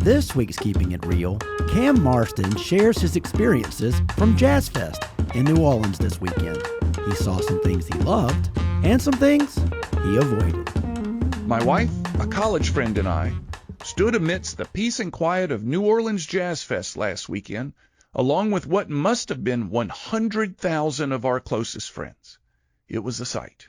this week's Keeping It Real, Cam Marston shares his experiences from Jazz Fest in New Orleans this weekend. He saw some things he loved and some things he avoided. My wife, a college friend, and I stood amidst the peace and quiet of New Orleans Jazz Fest last weekend, along with what must have been 100,000 of our closest friends. It was a sight.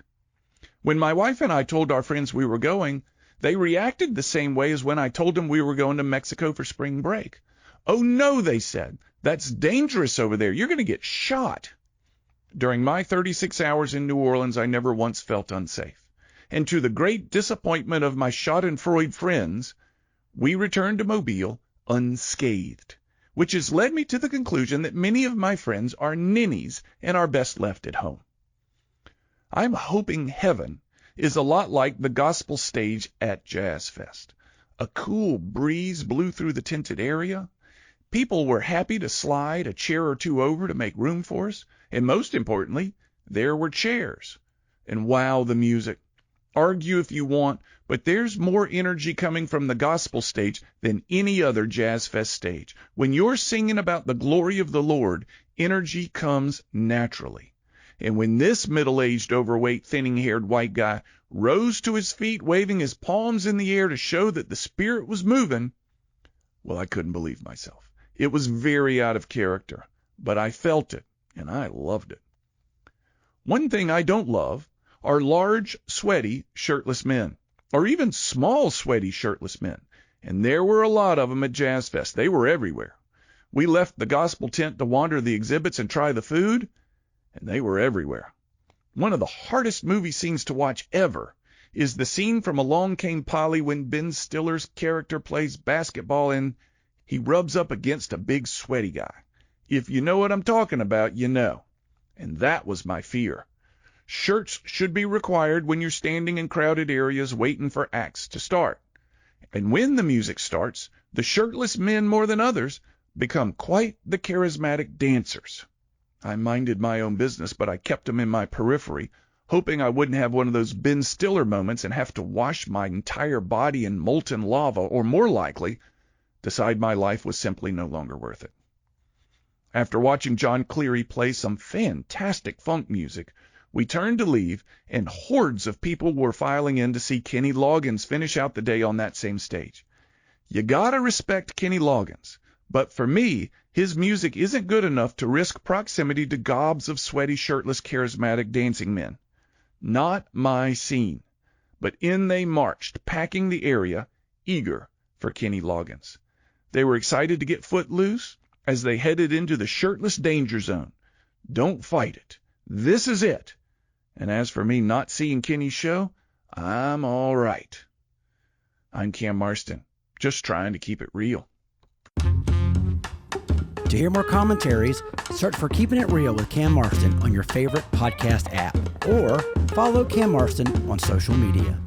When my wife and I told our friends we were going, they reacted the same way as when I told them we were going to Mexico for spring break. "Oh no," they said, "that's dangerous over there. You're going to get shot." During my 36 hours in New Orleans, I never once felt unsafe. And to the great disappointment of my schadenfreude friends, we returned to Mobile unscathed, which has led me to the conclusion that many of my friends are ninnies and are best left at home. I'm hoping heaven is a lot like the gospel stage at Jazz Fest. A cool breeze blew through the tented area. People were happy to slide a chair or two over to make room for us. And most importantly, there were chairs. And wow, the music. Argue if you want, but there's more energy coming from the gospel stage than any other Jazz Fest stage. When you're singing about the glory of the Lord, energy comes naturally. And when this middle-aged, overweight, thinning-haired white guy rose to his feet, waving his palms in the air to show that the Spirit was moving, well, I couldn't believe myself. It was very out of character, but I felt it, and I loved it. One thing I don't love are large, sweaty, shirtless men, or even small, sweaty, shirtless men. And there were a lot of them at Jazz Fest. They were everywhere. We left the gospel tent to wander the exhibits and try the food, and they were everywhere. One of the hardest movie scenes to watch ever is the scene from Along Came Polly when Ben Stiller's character plays basketball and he rubs up against a big sweaty guy. If you know what I'm talking about, you know. And that was my fear. Shirts should be required when you're standing in crowded areas waiting for acts to start. And when the music starts, the shirtless men more than others become quite the charismatic dancers. I minded my own business, but I kept them in my periphery, hoping I wouldn't have one of those Ben Stiller moments and have to wash my entire body in molten lava, or more likely, decide my life was simply no longer worth it. After watching John Cleary play some fantastic funk music, we turned to leave, and hordes of people were filing in to see Kenny Loggins finish out the day on that same stage. You gotta respect Kenny Loggins, but for me, his music isn't good enough to risk proximity to gobs of sweaty, shirtless, charismatic dancing men. Not my scene. But in they marched, packing the area, eager for Kenny Loggins. They were excited to get footloose as they headed into the shirtless danger zone. Don't fight it. This is it. And as for me not seeing Kenny's show, I'm all right. I'm Cam Marston, just trying to keep it real. To hear more commentaries, search for Keeping It Real with Cam Marston on your favorite podcast app, or follow Cam Marston on social media.